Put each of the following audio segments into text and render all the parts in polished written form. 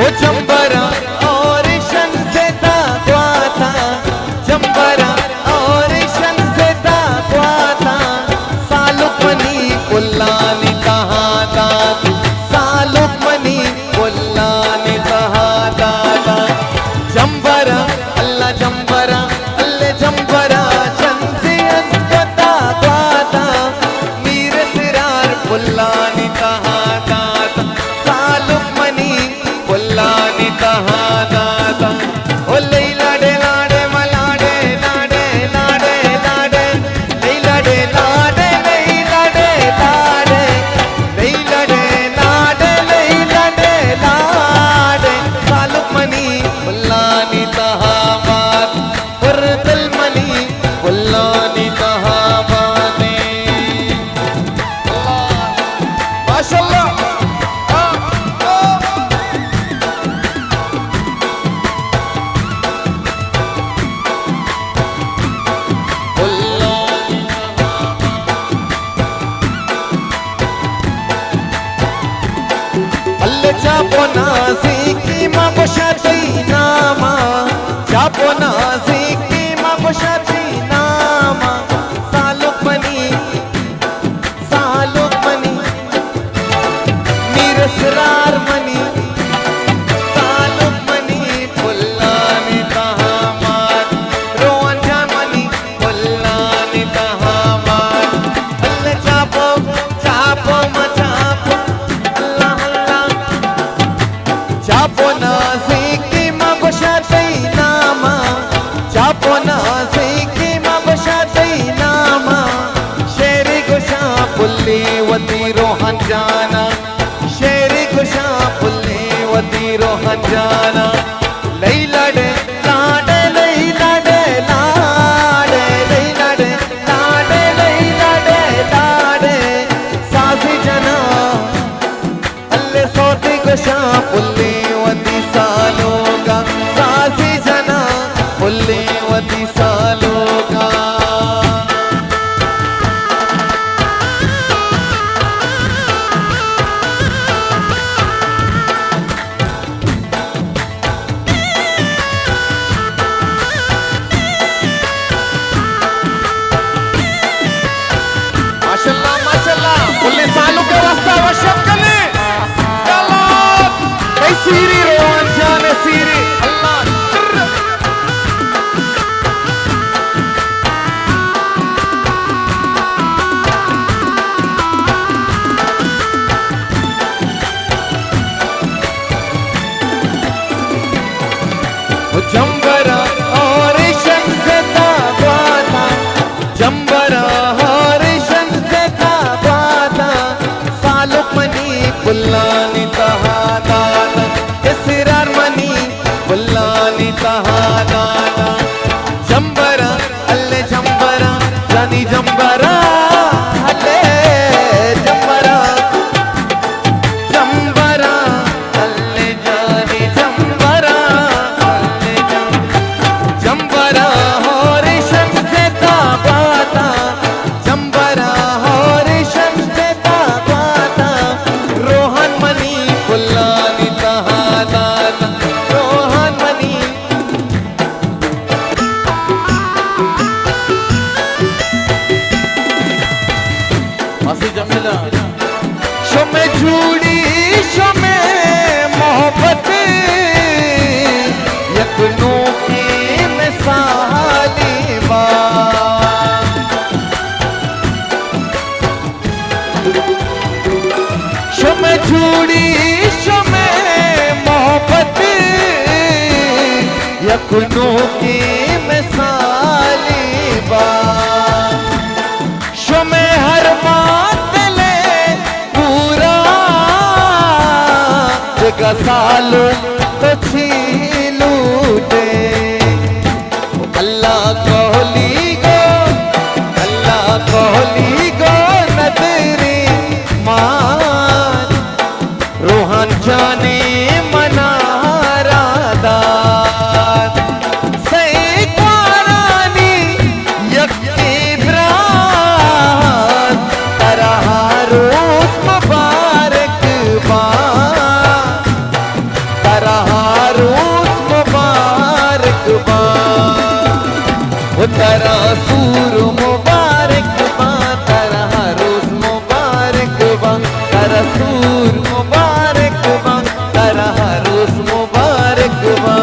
ओ जंबरा और शन से ताकवा था, जंबरा और शन से ताकवा था, सालुकमनी पुल्लानी तहा दात, सालुकमनी पुल्लानी तहा दाता, जंबरा अल्लाह जंबरा अल्लाह जंबरा शन से अस्कता था, मीर सिरार पुल्लानी तहा दाता, सालुकमनी पुल्लानी तहा दाता। ओ लैला डे लाडे मलाडे लाडे लाडे लाडे, लैला डे लाडे लैला डे लाडे, लैला डे लाडे लैला डे लाडे, सालुकमनी पुल्लानी तहा बात, पुरदलमनी पुल्लानी तहा बाते। माशाअल्लाह चापो नाज़िकी मा बशाती नामा, चापो नाज़िकी मा बशाती नामा, सालुकमनी सालुकमनी मीर सिरार मनी, सालुकमनी पुल्लानी तहा मात, रोहन जान मनी पुल्लानी तहा मात। अल्लाह चापो चापो मा चापो चापो नाज़िकी मा बशाती नामा, चापो नाज़िकी मा बशाती नामा, शेरी गुशा पुल्ली वती रोहन जाना, शेरी गुशा पुल्ली वती रोहन जाना, लैला डे लाडे लैला डे लाडे, लैला डे लाडे लैला डे लाडे, सासी जना अल्ले सोती गुशा पुल्ली सालोगा, सासी जना पुल्लेवती सालोगा। माशाअल्लाह माशाअल्लाह, पुल्ले सालों के रास्ता वशम कले सीरी रोहन जान सीरी अल्लाह जंबरा और शन से ताकवा था, जंबरा और शन से ताकवा था, सालुकमनी पुल्लानी तहा दाता, सिरार मनी पुल्लानी तहा दाता, जंबरा अल्ले जंबरा जानी जंबरा अल्ले जंबरा, जंबरा अल्ले जानी जंबरा अल्ले जंबरा और शन से ताकवा, जंबरा और शन से ताकवा, रोहन मनी पुल्लानी तहा दाता, रोहन मनी मासी जमीला शमे झूड़ी शमे मोहब्बत, यकनों की मिसाली बात, शमे झूड़ी शमे मोहब्बत, यकनों की मिसाली बात, शमे हर बात ले पूरा, जगह सालों तो छीलू दे, अल्लाह कोहली गो, अल्लाह कोहली गो नदरी मान, रोहन जाने मनारा दात, सही क्वारानी यकी द्रात, तरह रोज मुबारक बात, तरह तारा सूर मुबारक बा, तारा रोज मुबारक बा, तारा सूर मुबारक बा, तारा रोज मुबारक बा।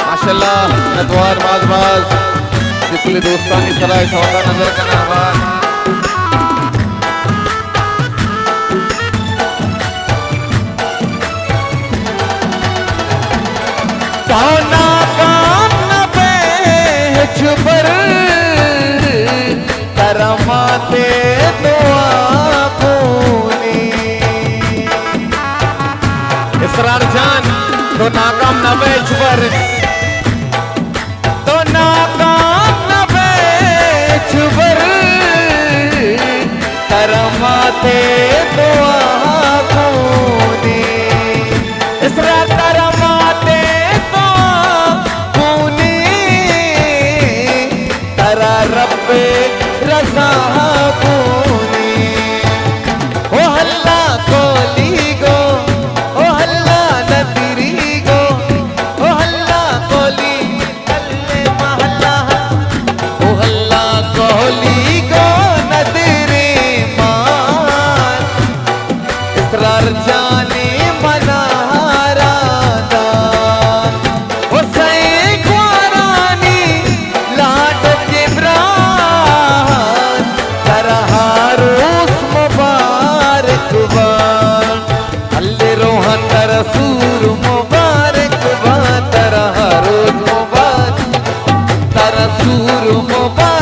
माशाल्लाह नतवार बाज जितने दोस्तानी सलाह सौदा नजर का नहवार काना कान बेचबर करमाते दुआ पूनी इसरार जान तो नाकाम न बेचबर तो नाकाम न बेचबर करमाते दुआ पूनी इसरार करमाते रब्बे रज़ा कूनी ओ हल्ला कोली गो ओ हल्ला नदरी गो ओ हल्ला कोली अल्ले महल्ला ओ हल्ला कोली गो नदरी मान इसरार जाने मनारा दान ओ सई क्वारानी लाड सूर मुबारक बा, तारा रोज मुबारक, तारा सूर मुबारक।